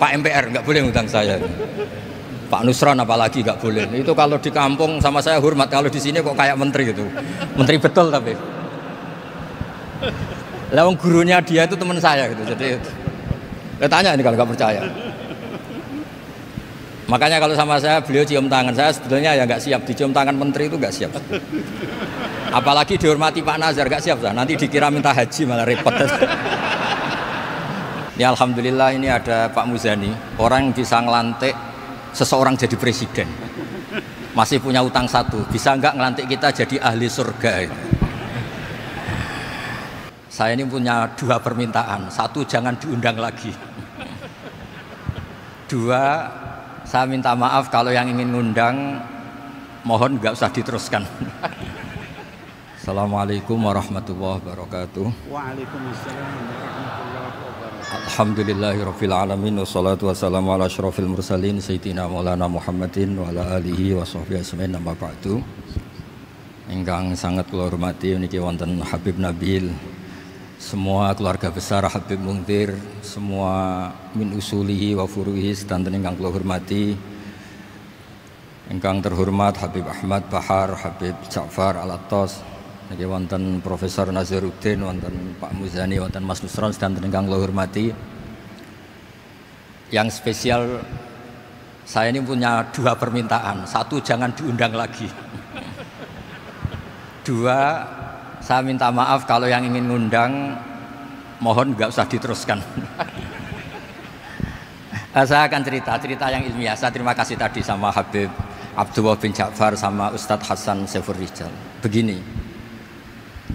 Pak MPR nggak boleh ngundang saya. Pak Nusron apalagi nggak boleh. Itu kalau di kampung sama saya hormat, kalau di sini kok kayak menteri gitu. Menteri betul tapi. Lawang gurunya dia itu teman saya gitu. Jadi tanya ini kalau nggak percaya. Makanya kalau sama saya beliau cium tangan, saya sebetulnya ya nggak siap dicium tangan menteri itu nggak siap. Apalagi dihormati Pak Nazar nggak siap lah. Nanti dikira minta haji malah repot. Ini alhamdulillah ini ada Pak Muzani, orang yang bisa ngelantik seseorang jadi presiden. Masih punya utang satu, bisa nggak ngelantik kita jadi ahli surga? Saya ini punya dua permintaan. Satu, jangan diundang lagi. Dua, saya minta maaf kalau yang ingin ngundang mohon nggak usah diteruskan. Assalamualaikum warahmatullahi wabarakatuh. Waalaikumsalam warahmatullahi wabarakatuh. Alhamdulillahirabbil alamin wassalatu wassalamu ala asyrofil mursalin sayyidina maulana Muhammadin wa ala alihi wa sahbihi ajmain amma ba'du. Ingkang sangat kula hormati niki wonten Habib Nabil, semua keluarga besar Habib Mungtir, semua min usulihi wa furuhi sedanten ingkang kula hormati. Ingkang terhormat Habib Ahmad Bahar, Habib Ja'far Al-Attas, niki wonten Profesor Nazaruddin, wonten Pak Muzani, wonten Mas Nusron sedanten ingkang kula hormati. Yang spesial saya ini punya dua permintaan. Satu, jangan diundang lagi. Dua, saya minta maaf kalau yang ingin ngundang mohon nggak usah diteruskan. Saya akan cerita yang ilmiah. Saya terima kasih tadi sama Habib Abdullah bin Ja'far sama Ustadz Hasan Saifur Rijal. Begini,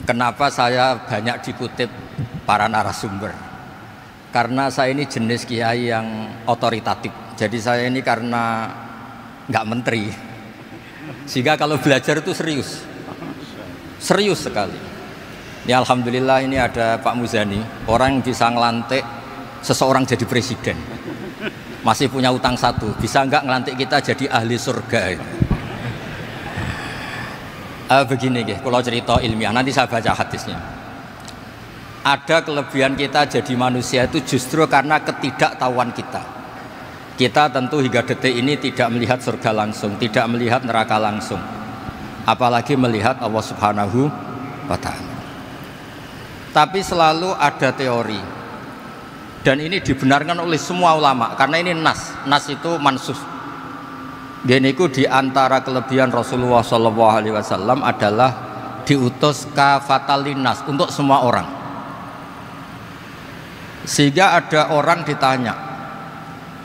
kenapa saya banyak dikutip para narasumber? Karena saya ini jenis kiai yang otoritatif. Jadi saya ini karena nggak menteri, sehingga kalau belajar itu serius sekali. Ini alhamdulillah ini ada Pak Muzani, orang yang bisa ngelantik seseorang jadi presiden. Masih punya utang satu, bisa nggak ngelantik kita jadi ahli surga? Begini kalau cerita ilmiah, nanti saya baca hadisnya. Ada kelebihan kita jadi manusia itu justru karena ketidaktahuan kita. Kita tentu hingga detik ini tidak melihat surga langsung, tidak melihat neraka langsung, apalagi melihat Allah Subhanahu wa Ta'ala. Tapi selalu ada teori, dan ini dibenarkan oleh semua ulama karena ini nas itu mansus. Geniku di antara kelebihan Rasulullah SAW adalah diutus kafatan linnas untuk semua orang. Sehingga ada orang ditanya,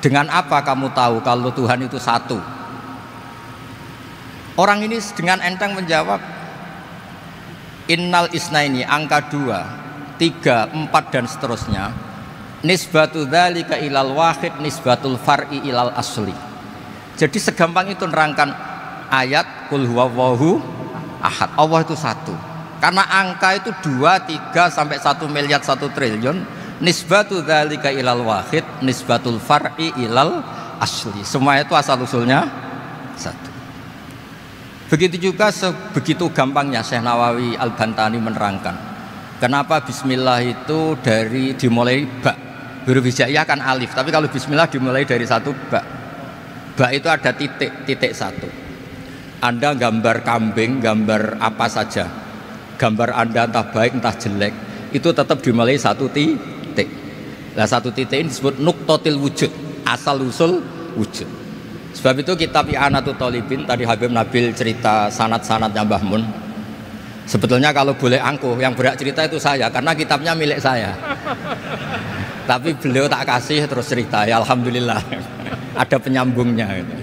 dengan apa kamu tahu kalau Tuhan itu satu? Orang ini dengan enteng menjawab, innal isnaini, angka 2, 3, 4 dan seterusnya. Nisbatu dzalika ilal wahid nisbatul far'i ilal asli. Jadi segampang itu nerangkan ayat qul huwallahu ahad, Allah itu satu. Karena angka itu 2, 3 sampai 1 miliar 1 triliun. Nisbatu dzalika ilal wahid nisbatul far'i ilal asli. Semua itu asal usulnya satu. Begitu juga sebegitu gampangnya Syekh Nawawi Al-Bantani menerangkan kenapa bismillah itu dimulai ba. Huruf hijaiyah kan alif, tapi kalau bismillah dimulai dari satu ba. Ba itu ada titik satu. Anda gambar kambing, gambar apa saja, gambar Anda entah baik entah jelek, itu tetap dimulai satu titik. Nah satu titik ini disebut nuqtatil wujud, asal usul wujud. Sebab itu kitab I'anatul Thalibin, tadi Habib Nabil cerita sanad-sanadnya Mbah Mun. Sebetulnya kalau boleh angkuh, yang berhak cerita itu saya, karena kitabnya milik saya. Tapi beliau tak kasih terus cerita, ya alhamdulillah. Ada penyambungnya gitu.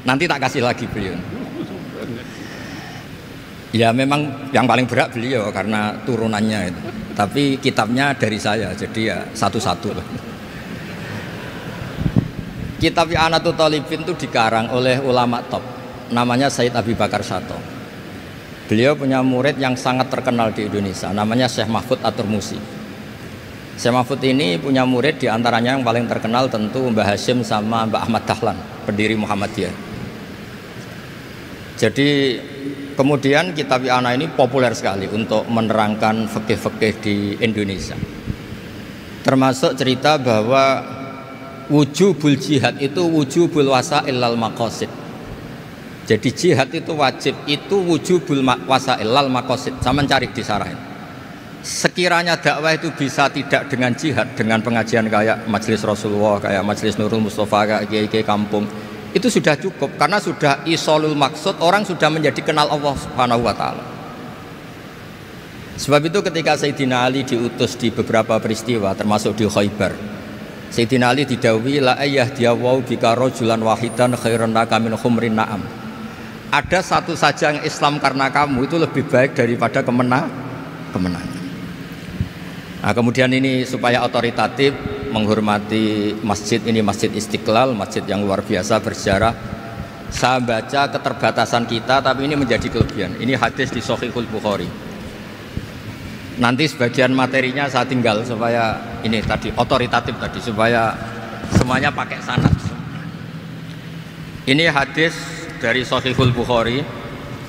Nanti tak kasih lagi beliau. Ya memang yang paling berat beliau karena turunannya itu. Tapi kitabnya dari saya, jadi ya satu-satu. Kitab I'anatul Thalibin itu dikarang oleh ulama top, namanya Sayyid Abi Bakar Syato. Beliau punya murid yang sangat terkenal di Indonesia, namanya Syekh Mahfud At-Turmusi. Syekh Mahfud ini punya murid diantaranya yang paling terkenal tentu Mbah Hashim sama Mbah Ahmad Dahlan, pendiri Muhammadiyah. Jadi kemudian kitab I'anah ini populer sekali untuk menerangkan fikih-fikih di Indonesia. Termasuk cerita bahwa wujubul jihad itu wujubul wasail lal maqasid. Jadi jihad itu wajib, itu wujubul wasail lal maqasid. Sama cari disarahin. Sekiranya dakwah itu bisa tidak dengan jihad, dengan pengajian kayak majelis Rasulullah, kayak majelis Nurul Mustafa, kayak kiai kampung, itu sudah cukup karena sudah isolul maksud, orang sudah menjadi kenal Allah Subhanahu wa taala. Sebab itu ketika Sayyidina Ali diutus di beberapa peristiwa termasuk di Khaybar, Sayyidina Ali didhawuhi la ayyahdiyawu bika rajulan wahidan khairan laka min humrin na'am. Ada satu saja yang Islam karena kamu itu lebih baik daripada kemenangan. Nah, kemudian ini supaya otoritatif menghormati masjid ini, Masjid Istiqlal, masjid yang luar biasa bersejarah. Saya baca keterbatasan kita, tapi ini menjadi kelebihan. Ini hadis di Shahihul Bukhari. Nanti sebagian materinya saya tinggal supaya ini tadi otoritatif tadi, supaya semuanya pakai sanad. Ini hadis dari Shahihul Bukhari,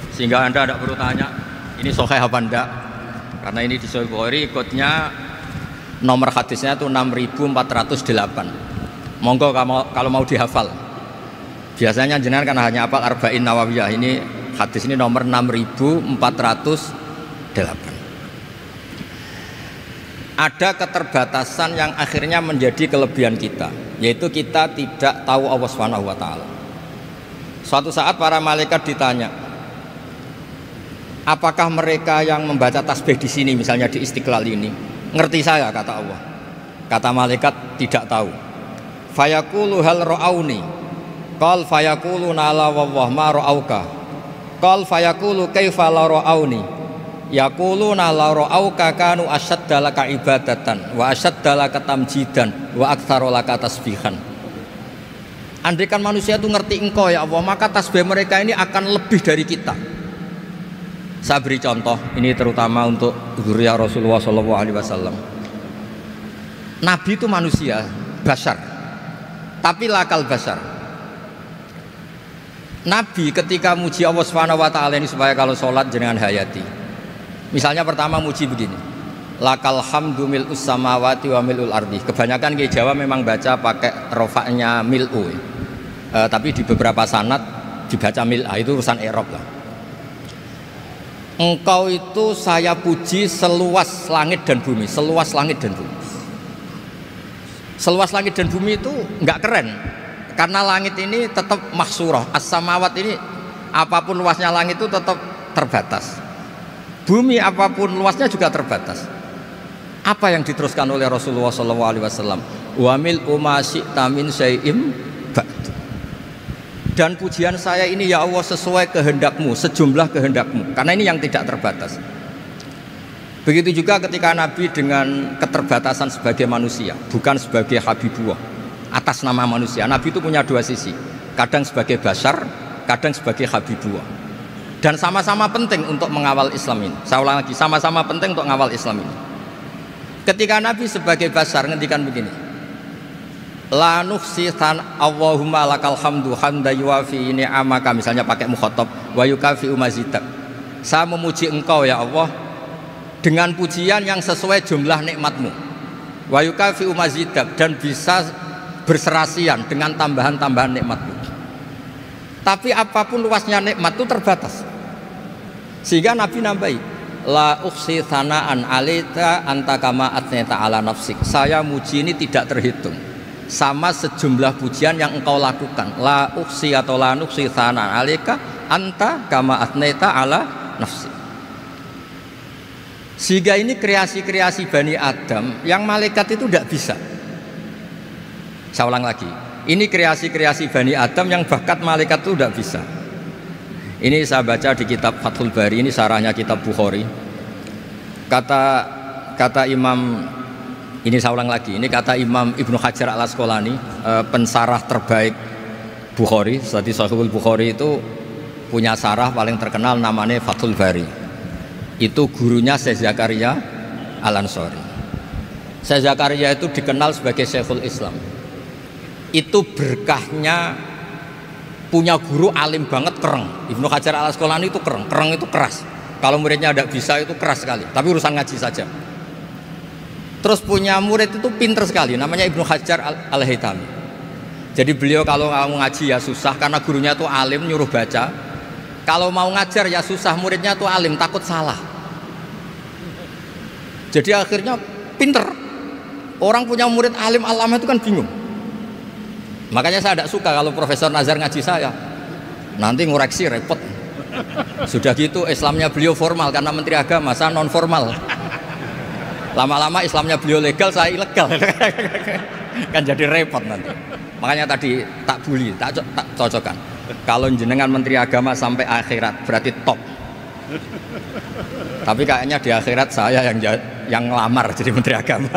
sehingga Anda tidak perlu tanya ini sahih apa enggak, karena ini di Shahihul Bukhari, ikutnya nomor hadisnya itu 6408. Monggo kalau mau dihafal. Biasanya jenengan kan hanya hafal Arba'in Nawawiyah. Ini hadis ini nomor 6408. Ada keterbatasan yang akhirnya menjadi kelebihan kita, yaitu kita tidak tahu Allah Subhanahu wa taala. Suatu saat para malaikat ditanya, apakah mereka yang membaca tasbih di sini, misalnya di Istiqlal ini, ngerti saya? Kata Allah. Kata malaikat, tidak tahu. Fayaqulu hal ra'auni. Qal fayaqulu la wallah ma ra'auka. Qal fayaqulu kaifa la ra'auni. Yaquluna la ra'auka kanu ashadda laka ibadatan wa ashadda laka tamjidan wa aktsara laka tasbihan. Andaikan manusia itu ngerti engkau ya Allah, maka tasbih mereka ini akan lebih dari kita. Saya beri contoh, ini terutama untuk dzurriyyah Rasulullah SAW. Nabi itu manusia, bashar, tapi lakal bashar. Nabi ketika muji Allah Subhanahu wa taala ini supaya kalau sholat jenengan hayati. Misalnya pertama muji begini, lakal hamdu mil'us samawati wa mil'ul ardi. Kebanyakan di Jawa memang baca pakai rofaknya mil'u, tapi di beberapa sanad dibaca mil'a, itu urusan i'rab lah. Engkau itu saya puji seluas langit dan bumi, seluas langit dan bumi. Seluas langit dan bumi itu enggak keren, karena langit ini tetap mahsurah, as-samawat ini apapun luasnya langit itu tetap terbatas. Bumi apapun luasnya juga terbatas. Apa yang diteruskan oleh Rasulullah SAW? Wa mil'u ma syi'ta min syai'im ba'du. Dan pujian saya ini ya Allah sesuai kehendakmu, sejumlah kehendakmu. Karena ini yang tidak terbatas. Begitu juga ketika Nabi dengan keterbatasan sebagai manusia, bukan sebagai Habibullah, atas nama manusia. Nabi itu punya dua sisi, kadang sebagai bashar, kadang sebagai Habibullah. Dan sama-sama penting untuk mengawal Islam ini. Saya ulang lagi, sama-sama penting untuk mengawal Islam ini. Ketika Nabi sebagai bashar ngendikan begini, la nuhsi Allahumma lakal hamdu hamda yuwafi ni'amaka, misalnya pakai mukhatab, wa yukafi umazidak. Saya memuji engkau ya Allah dengan pujian yang sesuai jumlah nikmatmu, wa yukafi umazidak, dan bisa berserasian dengan tambahan-tambahan nikmatmu. Tapi apapun luasnya nikmat itu terbatas, sehingga Nabi nambahi la ukhsi thana'an alaika anta kama athnata ala nafsik. Saya muji ini tidak terhitung, sama sejumlah pujian yang engkau lakukan. La ukhsi atau la nukhsi thana'an alaika anta kama athnata ala nafsik. Sehingga ini kreasi-kreasi Bani Adam yang malaikat itu tidak bisa. Saya ulang lagi, ini kreasi-kreasi Bani Adam yang bakat malaikat itu tidak bisa. Ini saya baca di kitab Fathul Bari, ini sarahnya kitab Bukhari. Kata Imam, ini saya ulang lagi, ini kata Imam Ibnu Hajar Al-Asqalani, pensarah terbaik Bukhari. Jadi Sahihul Bukhari itu punya sarah paling terkenal namanya Fathul Bari. Itu gurunya Syekh Zakaria Al-Ansari. Syekh Zakaria itu dikenal sebagai Syekhul Islam. Itu berkahnya punya guru alim banget, kereng. Ibnu Hajar Al-Asqalani itu kereng itu keras. Kalau muridnya tidak bisa itu keras sekali, tapi urusan ngaji saja. Terus punya murid itu pinter sekali, namanya Ibnu Hajar Al-Haytami. Jadi beliau kalau mau ngaji ya susah karena gurunya tuh alim nyuruh baca. Kalau mau ngajar ya susah, muridnya tuh alim takut salah. Jadi akhirnya pinter. Orang punya murid alim alama itu kan bingung. Makanya saya tidak suka kalau Profesor Nazar ngaji saya. Nanti ngoreksi repot. Sudah gitu Islamnya beliau formal karena Menteri Agama, saya non formal. Lama-lama Islamnya beliau legal, saya ilegal. Kan jadi repot nanti. Makanya tadi tak bully, tak cocokkan. Kalau jenengan Menteri Agama sampai akhirat berarti top. Tapi kayaknya di akhirat saya yang ngelamar jadi Menteri Agama.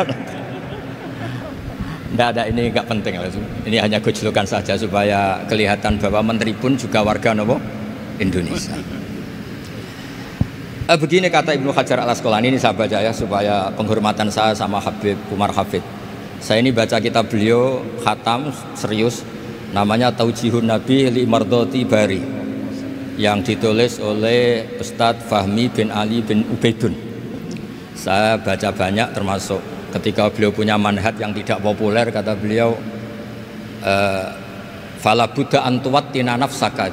Tidak ada, ini nggak penting. Ini hanya gojlokan saja supaya kelihatan bahwa menteri pun juga warga Indonesia. Begini kata Ibnu Hajar Al-Asqalani, ini saya baca ya supaya penghormatan saya sama Habib Umar Hafid. Saya ini baca kitab beliau khatam serius, namanya Taujihun Nabi li Mardoti Bari, yang ditulis oleh Ustadz Fahmi bin Ali bin Ubaidun. Saya baca banyak, termasuk ketika beliau punya manhaj yang tidak populer, kata beliau fala buddha antuwattina nafsaka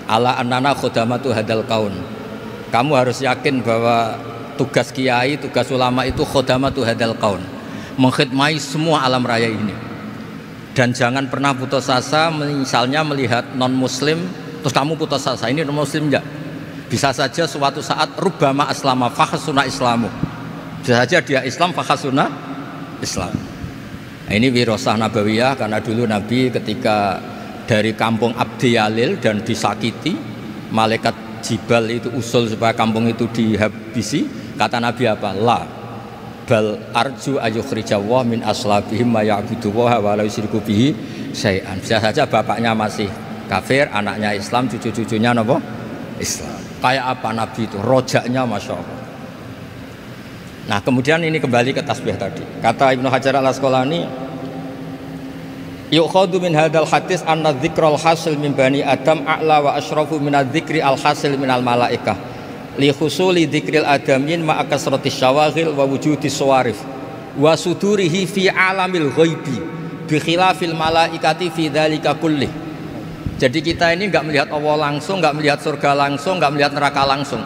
ala annana khudamatu hadal kaun. Kamu harus yakin bahwa tugas kiai, tugas ulama itu khudamatu hadal kaun, mengkhidmati semua alam raya ini. Dan jangan pernah putus asa, misalnya melihat non muslim terus kamu putus asa, ini non muslim enggak. Bisa saja suatu saat rubbama aslama fakhsuna islamu, bisa saja dia Islam fakhsuna Islam. Nah, ini wirasah nabawiyah, karena dulu Nabi ketika dari kampung Abdi Yalil dan disakiti, malaikat Jibal itu usul supaya kampung itu dihabisi. Kata Nabi apa? La bal arju ayukhrijawah min aslabihim ma ya'buduwaha wa la yusyriku bihi syai'an. Bisa saja bapaknya masih kafir, anaknya Islam, cucu-cucunya apa? Islam. Kayak apa Nabi itu? Rojaknya Masya Allah. Nah kemudian ini kembali ke tasbih tadi. Kata Ibnu Hajar Al-Asqalani, yukhadu min hadal hadis anna dzikral hasil min bani adam a'la wa asyrafu min adzikri al hasil min al malaikah li husuli dzikril adamin ma akasratis syawaghil wa wujudis sawarif wa sudurihi fi alamil ghaibi bi khilafil malaikati fi dzalika kulli. Jadi kita ini enggak melihat Allah langsung, enggak melihat surga langsung, enggak melihat neraka langsung.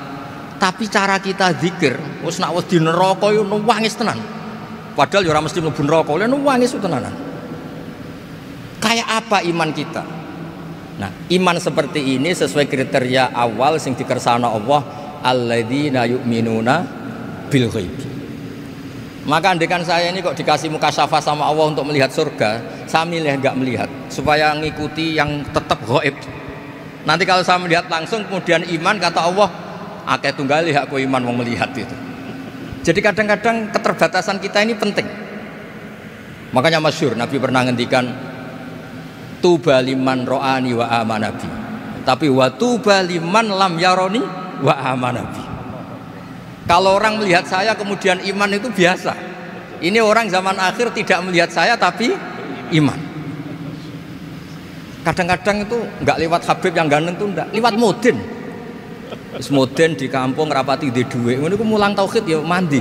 Tapi cara kita zikir, wis nak wis di neraka yo nangis tenan. Padahal yo ora mesti mlebu neraka, lha nangis tenanan. Kayak apa iman kita? Nah, iman seperti ini sesuai kriteria awal sing dikersana Allah, alladzina yu'minuna bil ghaib. Maka andekan saya ini kok dikasih mukasyafah sama Allah untuk melihat surga, saya milih enggak melihat supaya ngikuti yang tetap ghaib. Nanti kalau saya melihat langsung kemudian iman, kata Allah, akeh tunggali aku iman mau melihat itu. Jadi kadang-kadang keterbatasan kita ini penting. Makanya masyhur Nabi pernah ngendikan tuba liman ro'ani wa amanabi, tapi wa tuba liman lam yaroni wa amanabi. Kalau orang melihat saya kemudian iman itu biasa. Ini orang zaman akhir tidak melihat saya tapi iman. Kadang-kadang itu enggak lewat Habib yang ganteng itu enggak, lewat Mudin. Semoden di kampung rapati di duit, ini mulang tauhid ya mandi.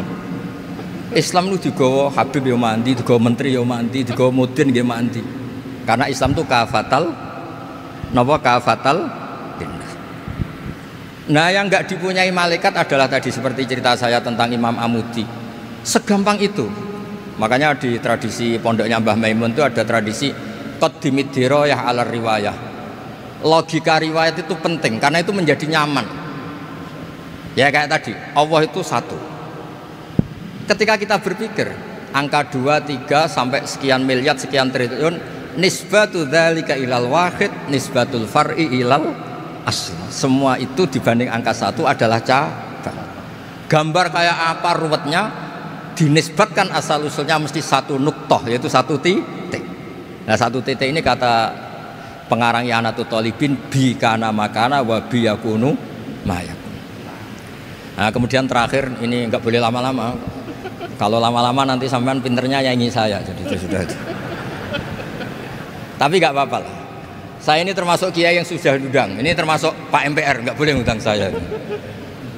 Islam itu digawa Habib ya mandi, digawa menteri ya mandi, digawa Mudin ya mandi. Karena Islam itu kafatal, napa kafatal dinnas. Nah yang nggak dipunyai malaikat adalah tadi seperti cerita saya tentang Imam Amudi. Segampang itu. Makanya di tradisi pondoknya Mbah Maimun itu ada tradisi qaddimid dirayah ala riwayah. Logika riwayat itu penting karena itu menjadi nyaman. Ya kayak tadi, Allah itu satu. Ketika kita berpikir angka 2, 3 sampai sekian miliar, sekian triliun, nisbatu dzalika ilal wahid, nisbatul far'i ilal asl. Semua itu dibanding angka 1 adalah cabang. Gambar kayak apa ruwetnya, dinisbatkan asal usulnya mesti satu nuktoh, yaitu satu titik. Nah satu titik ini kata pengarang Ianatul Thalibin, bi kana makana wa bi yakunu mayakun. Nah kemudian terakhir ini nggak boleh lama-lama. Kalau lama-lama nanti sampean pinternya nyanyi saya, jadi itu sudah. Tapi nggak apa-apa lah. Saya ini termasuk kiai yang sudah diundang. Ini termasuk Pak MPR, nggak boleh ngundang saya.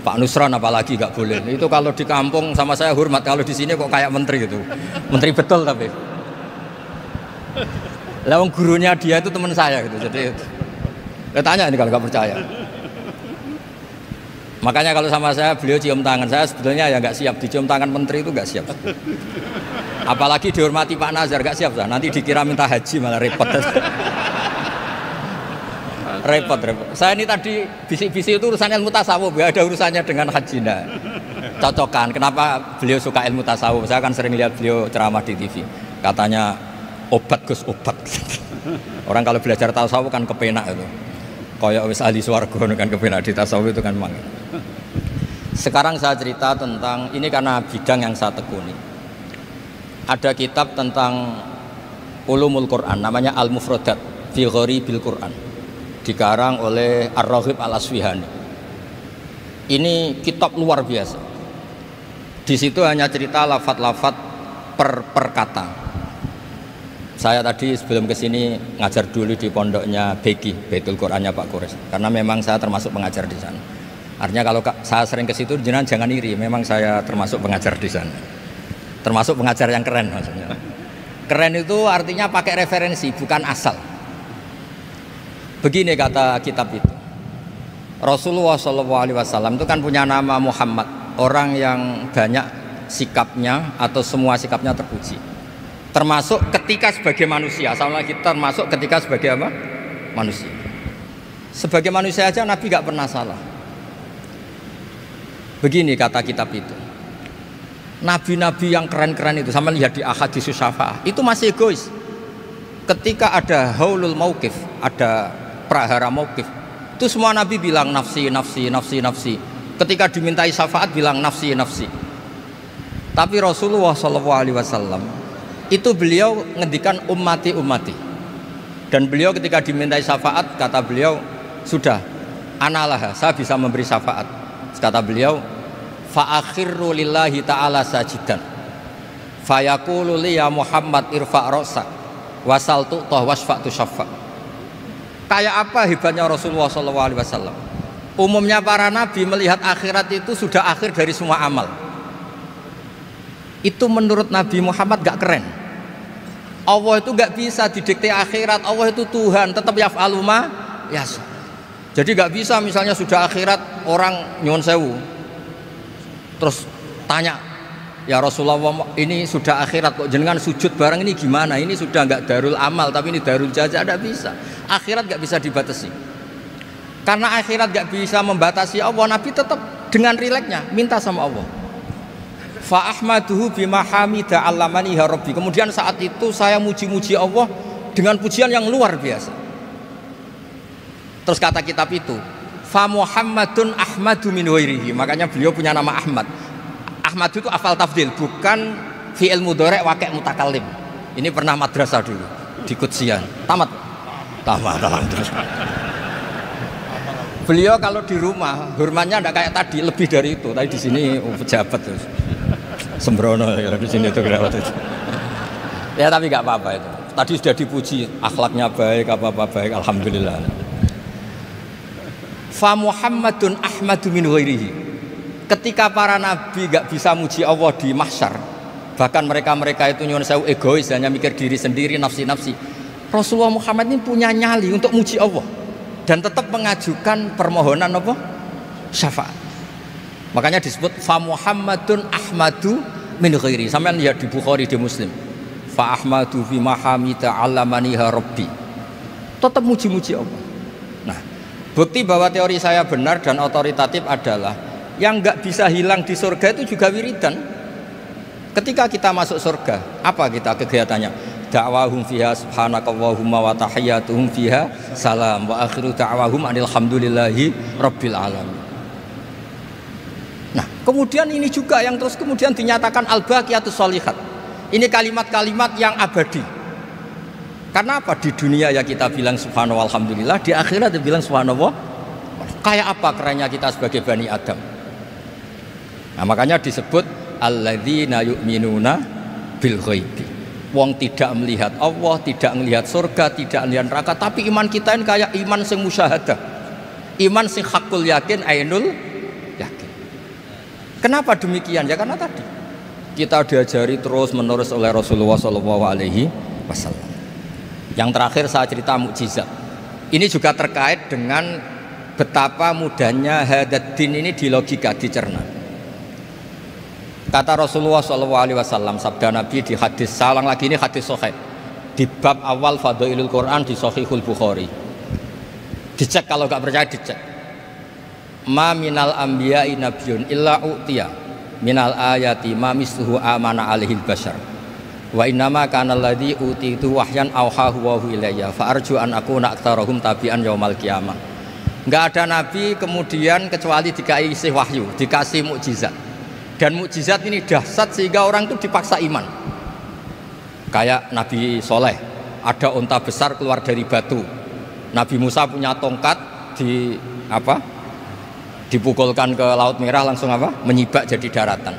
Pak Nusron apalagi nggak boleh. Itu kalau di kampung sama saya hormat, kalau di sini kok kayak menteri gitu. Menteri betul tapi. Lah wong gurunya dia itu teman saya gitu. Jadi tanya ini kalau nggak percaya. Makanya kalau sama saya beliau cium tangan, saya sebetulnya ya nggak siap dicium tangan menteri itu nggak siap. Apalagi dihormati Pak Nazar nggak siap lah. Nanti dikira minta haji malah repot. repot. Saya ini tadi bisik-bisik itu urusan ilmu tasawuf, ya ada urusannya dengan haji. Nah, cocokan. Kenapa beliau suka ilmu tasawuf? Saya kan sering lihat beliau ceramah di TV. Katanya obat Gus obat. Orang kalau belajar tasawuf kan kepenak itu. Kayak wis ahli swarga kan kepenak di tasawuf itu kan memang. Sekarang saya cerita tentang ini karena bidang yang saya tekuni. Ada kitab tentang ulumul Quran namanya Al-Mufradat fi Gharibil Quran. Dikarang oleh Ar-Raghib Al-Asfihani. Ini kitab luar biasa. Di situ hanya cerita lafat-lafat per kata. Saya tadi sebelum kesini ngajar dulu di pondoknya Beki, Baitul Qurannya Pak Kures. Karena memang saya termasuk pengajar di sana. Artinya kalau saya sering ke situ jangan iri, memang saya termasuk pengajar di sana. Termasuk pengajar yang keren maksudnya. Keren itu artinya pakai referensi, bukan asal. Begini kata kitab itu. Rasulullah SAW itu kan punya nama Muhammad, orang yang banyak sikapnya atau semua sikapnya terpuji. Termasuk ketika sebagai manusia, sama lagi termasuk ketika sebagai apa? Manusia. Sebagai manusia aja Nabi gak pernah salah. Begini kata kitab itu. Nabi-nabi yang keren-keren itu, sama lihat di Ahaditsus Syafa'ah, itu masih egois. Ketika ada haulul mauqif, ada prahara mauqif, itu semua Nabi bilang nafsi, nafsi, nafsi, nafsi. Ketika dimintai syafaat bilang nafsi, nafsi. Tapi Rasulullah SAW itu beliau ngendikan ummati, ummati. Dan beliau ketika dimintai syafaat kata beliau sudah, analah, saya bisa memberi syafaat. Kata beliau, fa'akhirru lillahi ta'ala sajidan fayaqulu li ya Muhammad irfa' ra'sak wasal tu'tah wasfa'tu syaffa'. Kayak apa hebatnya Rasulullah SAW? Umumnya para nabi melihat akhirat itu sudah akhir dari semua amal. Itu menurut Nabi Muhammad gak keren. Allah itu gak bisa didikte akhirat. Allah itu Tuhan, tetap yaf'alu ma yasha. Jadi gak bisa misalnya sudah akhirat orang nyuwun sewu terus tanya, ya Rasulullah ini sudah akhirat kok jenengan sujud bareng ini gimana? Ini sudah nggak darul amal tapi ini darul jaza. Tidak bisa. Akhirat nggak bisa dibatasi. Karena akhirat nggak bisa membatasi Allah, Nabi tetap dengan rileksnya minta sama Allah. Fa ahmaduhu bima hamida 'allamani ya rabbi. Kemudian saat itu saya muji-muji Allah dengan pujian yang luar biasa. Terus kata kitab itu, fa Muhammadun ahmadu min ghairihi. Makanya beliau punya nama Ahmad. Ahmad itu afal tafdil, bukan fi'il mudhari' waqi' mutakallim. Ini pernah madrasah dulu di Kutsian. Tamat terus. Beliau kalau di rumah hormatnya enggak kayak tadi, lebih dari itu. Tadi di sini pejabat terus. Sembrono ya di sini itu kira itu. Ya tapi enggak apa-apa itu. Tadi sudah dipuji, akhlaknya baik, apa-apa baik, alhamdulillah. Fa Muhammadun ahmadu min ghairihi. Ketika para nabi gak bisa muji Allah di mahsyar, bahkan mereka itu nyuwun sewu egois, hanya mikir diri sendiri, nafsi-nafsi. Rasulullah Muhammad ini punya nyali untuk muji Allah dan tetap mengajukan permohonan apa? Syafaat. Makanya disebut fa Muhammadun ahmadu min ghairihi. Sampeyan lihat di Bukhari, di Muslim. Fa ahmadu fi mahamida 'allamani ya rabbi. Tetap muji-muji Allah. Nah, bukti bahwa teori saya benar dan otoritatif adalah yang nggak bisa hilang di surga itu juga wiridan. Ketika kita masuk surga, apa kita kegiatannya? Da'wahum fiha subhanakallahumma wa tahiyyatuhum fiha salam wa akhiru da'wahum alhamdulillahi rabbil alamin. Nah, kemudian ini juga yang terus kemudian dinyatakan al-baqiyatus sholihat. Ini kalimat-kalimat yang abadi. Karena apa? Di dunia ya kita bilang subhanallah alhamdulillah, di akhirat dia bilang subhanallah. Kayak apa kerennya kita sebagai Bani Adam? Nah, makanya disebut alladzina yu'minuna bil ghaibi. Wong tidak melihat Allah, tidak melihat surga, tidak melihat neraka, tapi iman kita ini kayak iman sing musyahadah. Iman sing hakul yakin, ainul yakin. Kenapa demikian? Ya karena tadi kita diajari terus menerus oleh Rasulullah SAW. Yang terakhir saya cerita mukjizat. Ini juga terkait dengan betapa mudahnya hadad din ini di logika, dicerna. Kata Rasulullah SAW, sabda Nabi di hadis, saya ulang lagi, ini hadis sahih di bab awal Fadailul Quran di Sahihul Bukhari. Dicek, kalau nggak percaya dicek. Ma minal anbiya'i nabiyyun illa u'tiya minal ayati ma misluhu amana alaihil bashar wa innama kana alladhi utitu wahyan awhahu wa ilayya fa arju an akuna aktsarahum tabi'an yaumal qiyamah. Enggak ada nabi kemudian kecuali dikasih wahyu, dikasih mukjizat. Dan mukjizat ini dahsyat sehingga orang itu dipaksa iman. Kayak Nabi Soleh, ada unta besar keluar dari batu. Nabi Musa punya tongkat dipukulkan ke Laut Merah langsung menyibak jadi daratan.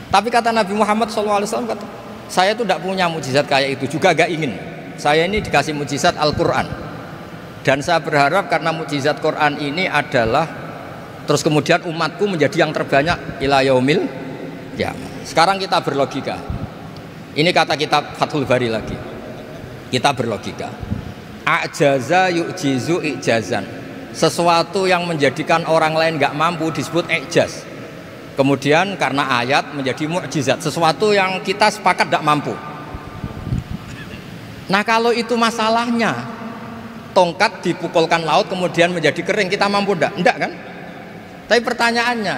Tapi kata Nabi Muhammad SAW, kata, saya itu tidak punya mukjizat kayak itu, juga gak ingin. Saya ini dikasih mukjizat Al-Quran. Dan saya berharap karena mukjizat Quran ini adalah terus kemudian umatku menjadi yang terbanyak ila yaumil qiyamah. Sekarang kita berlogika. Ini kata kitab Fathul Bari lagi. Kita berlogika. A'jaza yu'jizu i'jazan. Sesuatu yang menjadikan orang lain nggak mampu disebut i'jaz. Kemudian karena ayat menjadi mukjizat, sesuatu yang kita sepakat tidak mampu. Nah kalau itu masalahnya, tongkat dipukulkan laut kemudian menjadi kering, kita mampu enggak? Enggak kan? Tapi pertanyaannya,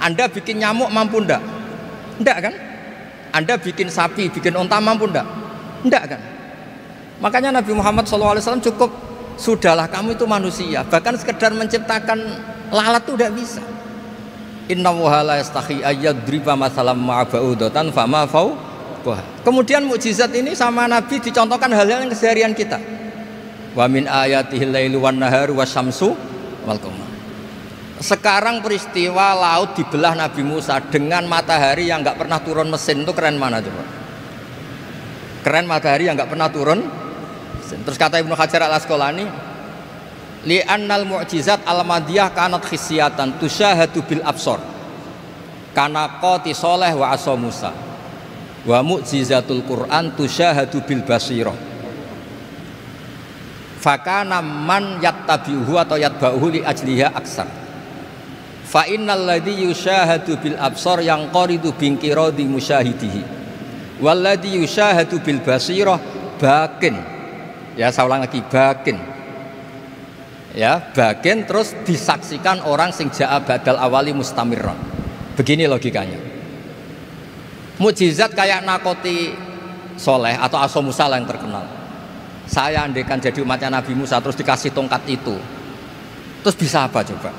Anda bikin nyamuk mampu enggak? Enggak kan? Anda bikin sapi, bikin unta mampu enggak? Enggak kan? Makanya Nabi Muhammad SAW cukup, sudahlah kamu itu manusia, bahkan sekedar menciptakan lalat itu tidak bisa. Inna wahala yastahi ayyadriba masalam ma'aba'udatan fama fawqaha. Kemudian mukjizat ini sama Nabi dicontohkan hal-hal yang keseharian kita. Wa min ayatihil lailu wan naharu wasyamsu wal qamar. Sekarang peristiwa laut dibelah Nabi Musa dengan matahari yang nggak pernah turun mesin, itu keren mana coba? Keren matahari yang nggak pernah turun mesin. Terus kata Ibnu Hajar al-Asqalani, li'annal mu'jizat al-madiyah kanat khisyatan tusyahadu bil absor kana qati soleh wa asa Musa wa mu'jizatul Quran tusyahadu bil basirah fakana man yattabi'uhu atau yatba'uhu li ajliha aksar fa innal ladzi yusyahadu bil absor yang qaridu bingkiradi musyahidihi wal ladzi yusyahadu bil basirah bakin. Ya saya ulang lagi, bakin. Ya, bagian terus disaksikan orang sing ja'a badal awali mustamirron. Begini logikanya. Mukjizat kayak nakoti Soleh atau Asa Musa yang terkenal. Saya andaikan jadi umatnya Nabi Musa terus dikasih tongkat itu, terus bisa apa coba?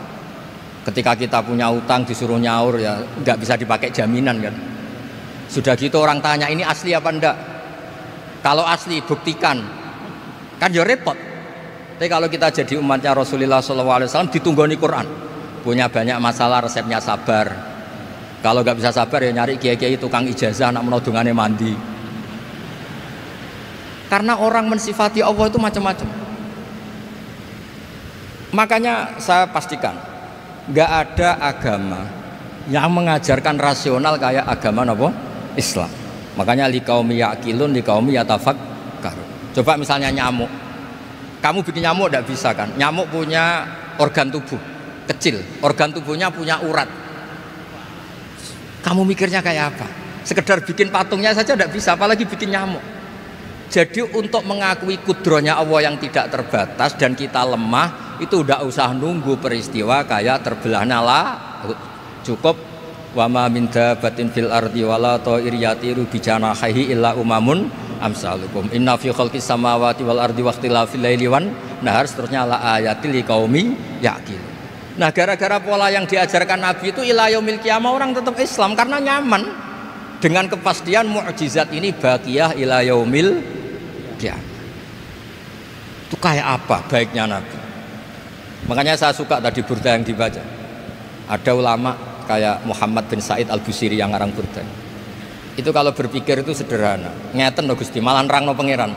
Ketika kita punya utang disuruh nyaur, ya nggak bisa dipakai jaminan kan. Sudah gitu orang tanya ini asli apa enggak? Kalau asli buktikan, kan ya repot. Tapi kalau kita jadi umatnya Rasulullah SAW ditunggoni Quran, punya banyak masalah resepnya sabar. Kalau nggak bisa sabar ya nyari kiai-kiai tukang ijazah nak menodongannya mandi. Karena orang mensifati Allah itu macam-macam. Makanya saya pastikan nggak ada agama yang mengajarkan rasional kayak agama Islam. Makanya liqaumi yaqilun liqaumi yatafakkarun. Coba misalnya nyamuk. Kamu bikin nyamuk tidak bisa kan? Nyamuk punya organ tubuh kecil, organ tubuhnya punya urat. Kamu mikirnya kayak apa? Sekedar bikin patungnya saja tidak bisa, apalagi bikin nyamuk. Jadi untuk mengakui kudrohnya Allah yang tidak terbatas dan kita lemah, itu tidak usah nunggu peristiwa kayak terbelahnya laut. Cukup wa ma min dabbatin fil ardi wala ta'ir yatiru bi janahihi illa umamun amsalukum inna fi khalqis samawati wal ardi waqtilafil laili wan nahar, seterusnya la ayatil liqaumi yaqil. Nah gara-gara pola yang diajarkan Nabi itu ila yaumil qiyamah orang tetap Islam karena nyaman dengan kepastian mukjizat ini baqiyah ila yaumil qiyamah. Itu kayak apa baiknya Nabi. Makanya saya suka tadi burda yang dibaca. Ada ulama kayak Muhammad bin Said Al-Busiri yang ngarang burda. Itu kalau berpikir itu sederhana. Ngeten lho Gusti, malah nerangno pangeran.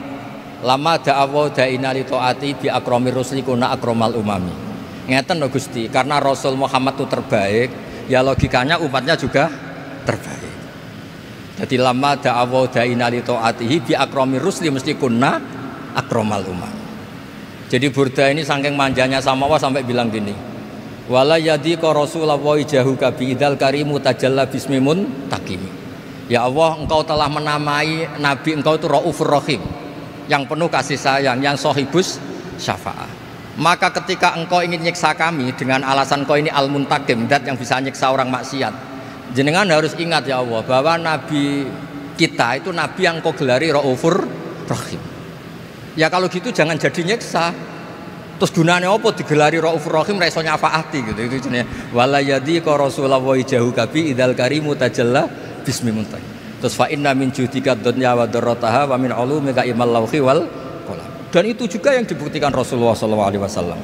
Lama da'awa da'ina li ta'ati bi akramir rusli kuna akramal umami. Ngeten lho Gusti, karena Rasul Muhammad itu terbaik, ya logikanya umatnya juga terbaik. Jadi lama da'awa da'ina li ta'atihi bi akramir rusli mesti kuna akramal umam. Jadi Burda ini saking manjanya sama Allah sampai bilang gini, wala yadhiqa Rasulullah jahuka biidal karimu tajalla bismimun takim. Ya Allah, engkau telah menamai Nabi engkau itu Raufur Rahim, yang penuh kasih sayang, yang sohibus syafa'ah. Maka ketika engkau ingin nyiksa kami dengan alasan engkau ini al-muntakim, dat yang bisa nyiksa orang maksiat, jenengan harus ingat ya Allah bahwa Nabi kita itu Nabi yang engkau gelari Raufur Rahim. Ya kalau gitu jangan jadi nyiksa. Terus gunanya apa digelari Raufur Rahim reso nyafaati gitu. Itu jenenge wala yadhiqa Rasulullah jahuka biidal karimu tajalla bismimun takim. Terus fa inna min judika dunya wa darrataha wa min ulumika ilmal lauhi wal qalam. Dan itu juga yang dibuktikan Rasulullah SAW.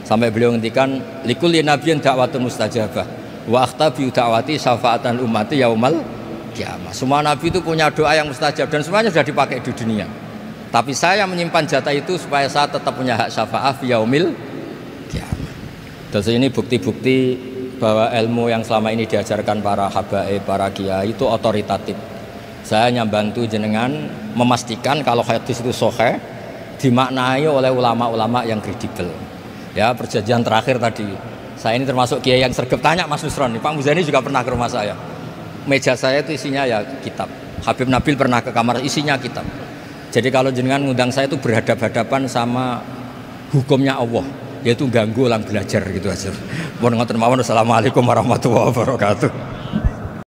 Sampai beliau ngendikan likulli nabiyyin da'watun mustajabah wa akhtabi da'wati syafaatan ummati yaumal qiyamah. Semua nabi itu punya doa yang mustajab dan semuanya sudah dipakai di dunia. Tapi saya menyimpan jatah itu supaya saya tetap punya hak syafaat fi yaumil qiyamah. Terus ini bukti-bukti bahwa ilmu yang selama ini diajarkan para habaib, para kiai itu otoritatif. Saya hanya bantu jenengan memastikan kalau hadis itu sahih dimaknai oleh ulama-ulama yang kredibel. Ya, perjanjian terakhir tadi. Saya ini termasuk kiai yang sergap tanya Mas Nusron, Pak Muzani juga pernah ke rumah saya. Meja saya itu isinya ya kitab. Habib Nabil pernah ke kamar isinya kitab. Jadi kalau jenengan ngundang saya itu berhadap-hadapan sama hukumnya Allah, yaitu ganggu orang belajar gitu aja. Mohon ngoten mawon. Assalamualaikum warahmatullahi wabarakatuh.